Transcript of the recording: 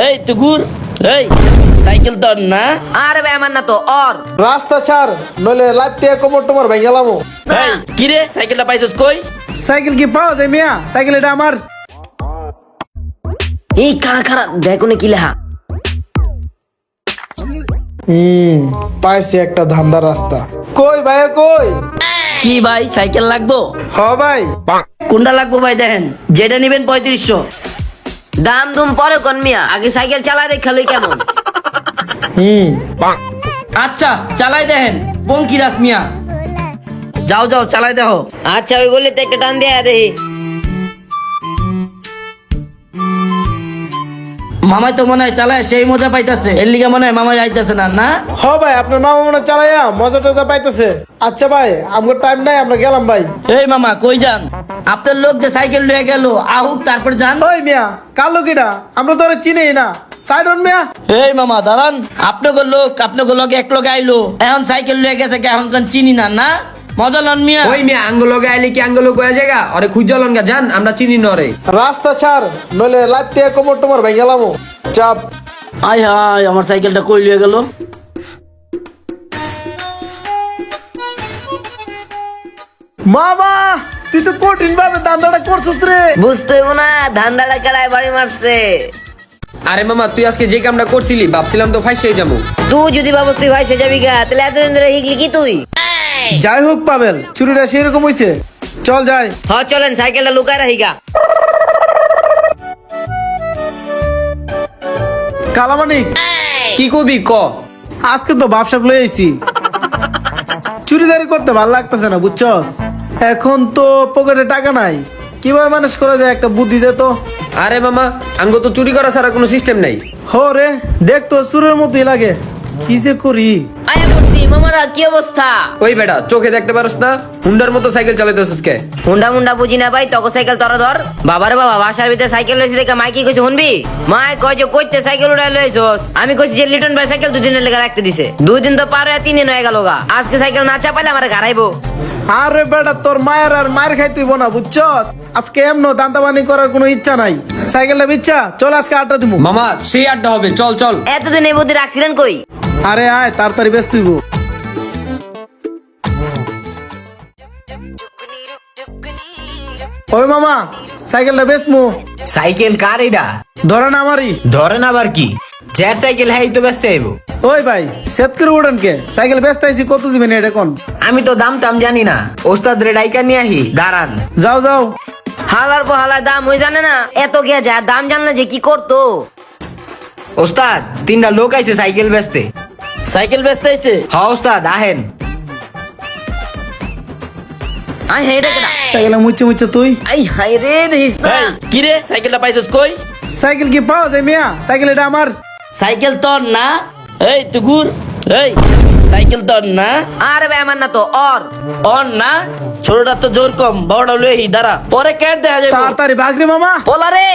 এই টুকুর, এই সাইকেল তোর না? আরে ভাই আমার না তো ওর। রাস্তা ছাড়, নইলে লাত্তে কোমর টোমর ভেঙে গেলামো। এই কি রে, সাইকেলটা পাইছস কই? সাইকেল কি পাওয়া যায় মিয়া? সাইকেল এটা আমার। এই খারা খারা দেখো না কি লেখা। পাইছি একটা ধান্দার রাস্তা। কই ভাই কই? কি ভাই সাইকেল লাগবো? হ ভাই। কোনটা লাগবো ভাই দেখেন, যেটা নিবেন 3500। দাম দুম পরে কোন মিয়া, আগে সাইকেল চালা দেখ খালি কেমন। আচ্ছা চালাই দেখেন, পঙ্কিরাজ মিয়া। যাও যাও চালাই দেখো। আচ্ছা ওই গলিতে একটা টান দিয়া দেখি। মামাই তো মনে হয় চালায় সেই মজা পাইতাছে, এর লিগে মনে হয় মামাই আইতাছে না না? হ ভাই, আপনার মামা মনে হয় চালাইয়া মজা টজা পাইতেছে। আচ্ছা ভাই, আমার টাইম নাই, আমরা গেলাম ভাই। এই মামা কই যান? আপনার লোক যে সাইকেল লয়ে গেল আহুক তারপর যান। ওই মিয়া, কার লোক এটা? আমরা তো ওরে চিনেই না। সাইড অন মিয়া। এই মামা দাঁড়ান, আপনাকে লোক আপনাকে লগে এক লগে আইলো, এখন সাইকেল লয়ে গেছে কে এখন কোন চিনি না না? মজা লন মিয়া। ওই মিয়া আঙ্গুলো গাইলে কি আঙ্গুলো কয়া জায়গা আরে খুঁজলন গা জান আমরা চিনি নরে। রাস্তা ছাড়, নইলে লাত্তে কোমর টোমর ভেঙে গেলামো। চাপ। আয় হায়, আমার সাইকেলটা কই লয়ে গেল? মামা, তুই তো কঠিন ভাবে দান্দাটা করছিস রে। বুঝতে হইব না ধান্দাটা কেড়ায় বাড়ি মারছে। আরে মামা তুই আজকে যে কামটা করছিলি ভাবছিলাম তো ফাইসে যাবো। তুই যদি ভাবস তুই ভাই সে যাবি গা, তাহলে এতদিন ধরে হিগলি কি তুই? যাই হোক পাবেল, চুরিটা সেরকম হইছে। চল যাই। হ্যাঁ চলেন সাইকেলটা লুকায় রাখি গা। কালামানিক, কি কবি ক? আজকে তো ব্যবসা লয়ে আইছি। চুরিদারি করতে ভালো লাগতেছে না বুঝছস। এখন তো পকেটে টাকা নাই, কিভাবে ম্যানেজ করা যায় একটা বুদ্ধি দে তো। আরে মামা আঙ্গ তো চুরি করা ছাড়া কোনো সিস্টেম নাই। হো রে, দেখ তো চুরের মতোই লাগে। কি যে করি। আয়া পড়ছি মামারা, কি অবস্থা? ওই বেটা চোখে দেখতে পারস না হুন্ডার মতো সাইকেল চালাইতেছিস কে? হুন্ডা মুন্ডা বুঝি না ভাই, তখন সাইকেল তোরা ধর। বাবারে বাবা, বাসার ভিতরে সাইকেল লইছি দেখে মাই কি কইছে শুনবি? মাই কয় যে কইতে সাইকেল উড়াই লইছস। আমি কইছি যে লিটন ভাই সাইকেল 2 দিনের লেগে রাখতে দিছে। 2 দিন তো পার হয়ে 3 দিন হয়ে গেল গা। আজকে সাইকেল না চাপাইলে আমারে গাড়াইবো। আরে বেটা, তোর মায়ের আর মায়ের খাইতেইব না বুঝছস। আজকে এমন দান্তাবানি করার কোনো ইচ্ছা নাই। সাইকেলটা বিচ্ছা, চল আজকে আড্ডা দিমু। মামা সেই আড্ডা হবে, চল চল। এতদিন এই বুদ্ধি রাখছিলেন কই? আরে আয়, তাড়াতাড়ি ব্যস্ত হইব। ওই মামা, সাইকেলটা বেচমু। সাইকেল কার এটা? ধরেন আমারই। ধরেন আবার কি? যার সাইকেল হ্যাঁ তো ব্যস্ত আইব। ওই ভাই, সেট করে উড়েন কে? সাইকেল বেচতে আইছি, কত দিবেন এটা কোন? আমি তো দাম টাম জানি না, ওস্তাদ রে ডাইকা নিয়ে আহি দাঁড়ান। যাও যাও। হালার পর হালার দাম হই জানে না, এত গিয়া যা দাম জানলে যে কি করতো। ওস্তাদ 3টা লোক আইছে সাইকেল বেচতে। সাইকেল বেচতে আইছে? হ্যাঁ ওস্তাদ আহেন। আই হাই রে কেডা? সাইকেলে মুচ্ছে মুচ্ছে তুই। আই হাই রে দেখিস না। এই কি রে, সাইকেলটা পাইছস কই? সাইকেল কি পাওয়া যায় মিয়া? সাইকেল এটা আমার। সাইকেল তোর না? এই টুকুর, এই সাইকেল তোর না? আরে ভাই আমার না তো ওর। অন না? ছোটটা তো জোর কম, বড়টা লয়ে দাঁড়া, পরে কেট দেখা যাবে। তাড়াতাড়ি ভাগ রে মামা। ওলা রে।